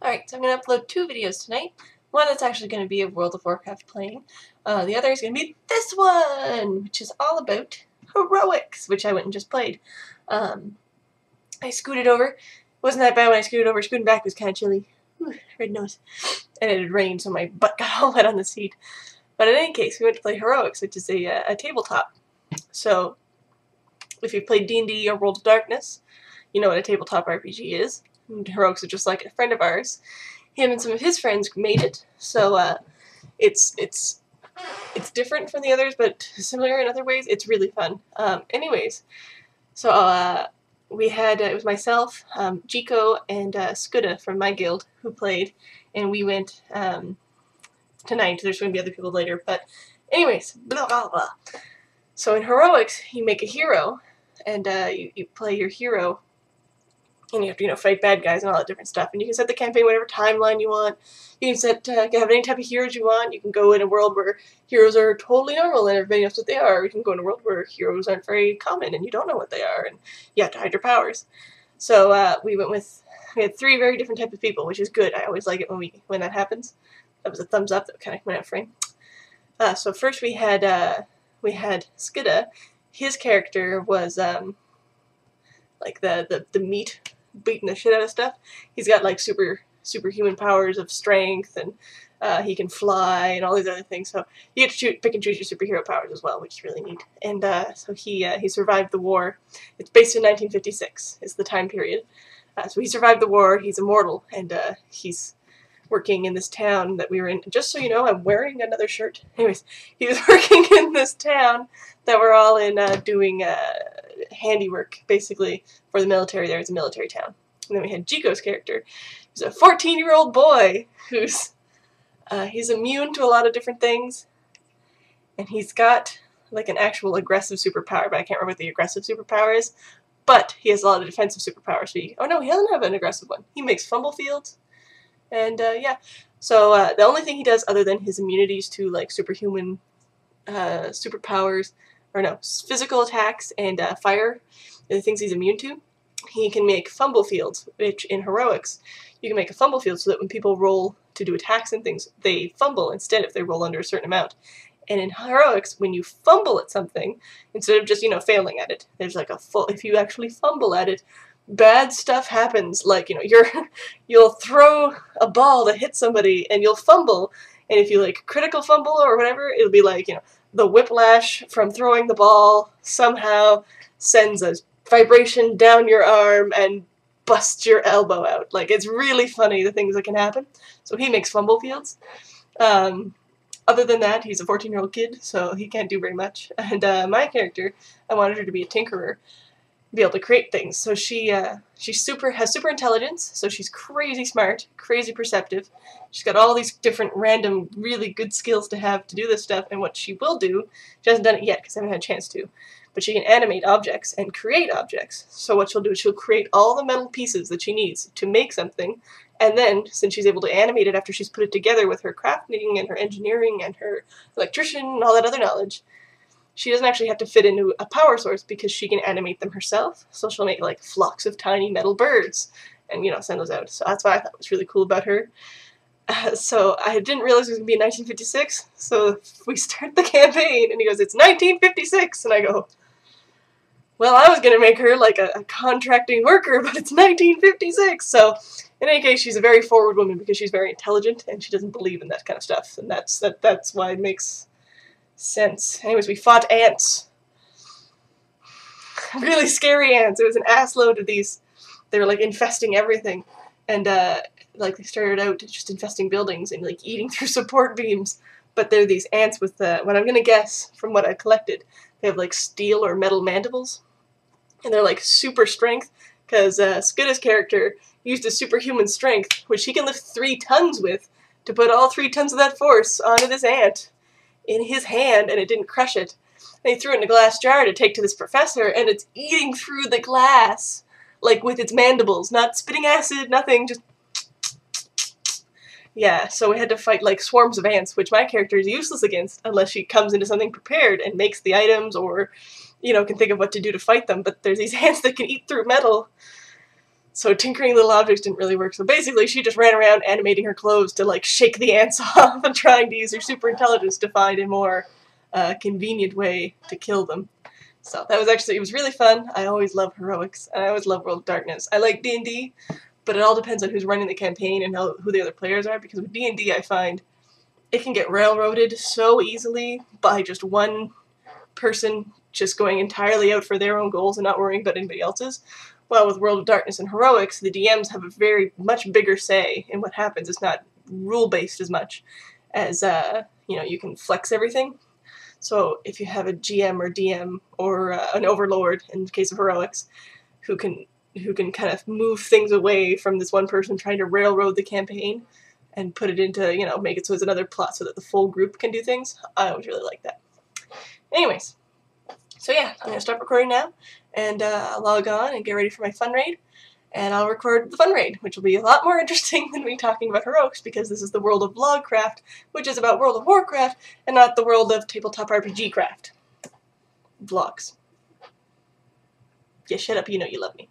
Alright, so I'm going to upload 2 videos tonight. One that's actually going to be of World of Warcraft playing. The other is going to be this one, which is all about heroics, which I went and just played. I scooted over. It wasn't that bad when I scooted over. Scooting back was kind of chilly. Whew, red nose. And it had rained, so my butt got all wet on the seat. But in any case, we went to play heroics, which is a tabletop. So, if you've played D&D or World of Darkness, you know what a tabletop RPG is. And heroics is just like a friend of ours. Him and some of his friends made it, so it's different from the others, but similar in other ways. It's really fun. Anyways, so we had it was myself, Jiko, and Skuda from my guild who played, and we went tonight. There's going to be other people later, but anyways, blah blah blah. So in heroics, you make a hero, and you play your hero. And you have to, fight bad guys and all that different stuff. And you can set the campaign whatever timeline you want. You can set, have any type of heroes you want. You can go in a world where heroes are totally normal and everybody knows what they are. You can go in a world where heroes aren't very common and you don't know what they are. And you have to hide your powers. So we had 3 very different types of people, which is good. I always like it when that happens. That was a thumbs up that kind of went out frame. So first we had Skida. His character was like the meat, beating the shit out of stuff. He's got like superhuman powers of strength, and he can fly and all these other things. So you get to pick and choose your superhero powers as well, which is really neat. And so he survived the war. It's based in 1956 is the time period. So he survived the war. He's immortal, and he's working in this town that we were in. Just so you know, I'm wearing another shirt. Anyways, he was working in this town that we're all in doing handiwork, basically, for the military. There is a military town. And then we had Jiko's character. He's a 14-year-old boy who's he's immune to a lot of different things, and he's got like an actual aggressive superpower, but I can't remember what the aggressive superpower is. But he has a lot of defensive superpowers. So he doesn't have an aggressive one. He makes fumble fields, and yeah. So the only thing he does other than his immunities to like superhuman superpowers, or no, physical attacks and fire, the things he's immune to, he can make fumble fields, which in heroics, you can make a fumble field so that when people roll to do attacks and things, they fumble instead if they roll under a certain amount. And in heroics, when you fumble at something, instead of just, failing at it, there's like if you actually fumble at it, bad stuff happens. Like, you'll throw a ball to hit somebody and you'll fumble, and if you like critical fumble or whatever, it'll be like, the whiplash from throwing the ball somehow sends a vibration down your arm and busts your elbow out. Like, it's really funny the things that can happen. So he makes fumble fields. Other than that, he's a 14-year-old kid, so he can't do very much. And my character, I wanted her to be a tinkerer, be able to create things. So she has super intelligence, so she's crazy smart, crazy perceptive. She's got all these different random, really good skills to have to do this stuff, and what she will do, she hasn't done it yet because I haven't had a chance to, but she can animate objects and create objects. So what she'll do is she'll create all the metal pieces that she needs to make something, and then, since she's able to animate it after she's put it together with her crafting and her engineering and her electrician and all that other knowledge, she doesn't actually have to fit into a power source because she can animate them herself. So she'll make like flocks of tiny metal birds and, send those out. So that's what I thought was really cool about her. So I didn't realize it was going to be in 1956. So we start the campaign and he goes, "It's 1956. And I go, well, I was going to make her like a contracting worker, but it's 1956. So in any case, she's a very forward woman because she's very intelligent and she doesn't believe in that kind of stuff. And that's why it makes sense. Anyways, we fought ants. Really scary ants. It was an ass load of these. They were like infesting everything. And like they started out just infesting buildings and like eating through support beams. But they're these ants with what I'm gonna guess from what I collected, they have like steel or metal mandibles. And they're like super strength, because Skuda's character used his superhuman strength, which he can lift 3 tons with, to put all 3 tons of that force onto this ant in his hand, and it didn't crush it. And he threw it in a glass jar to take to this professor, and it's eating through the glass, like with its mandibles, not spitting acid, nothing, just yeah. So we had to fight like swarms of ants, which my character is useless against unless she comes into something prepared and makes the items, or can think of what to do to fight them. But there's these ants that can eat through metal. So tinkering little objects didn't really work. So basically she just ran around animating her clothes to like shake the ants off and trying to use her super intelligence to find a more convenient way to kill them. So that was actually, it was really fun. I always love heroics, and I always love World of Darkness. I like D&D, but it all depends on who's running the campaign and who the other players are, because with D&D I find it can get railroaded so easily by just one person just going entirely out for their own goals and not worrying about anybody else's. While with World of Darkness and Heroics, the DMs have a much bigger say in what happens. It's not rule-based as much as, you know, you can flex everything. So if you have a GM or DM or an overlord, in the case of Heroics, who can kind of move things away from this one person trying to railroad the campaign and put it into, you know, make it so it's another plot so that the full group can do things, I always really like that. Anyways, so yeah, I'm going to stop recording now, and I'll log on and get ready for my fun raid. And I'll record the fun raid, which will be a lot more interesting than me talking about heroics, because this is the world of Vlogcraft, which is about World of Warcraft, and not the world of tabletop RPG craft. Vlogs. Yeah, shut up, you know you love me.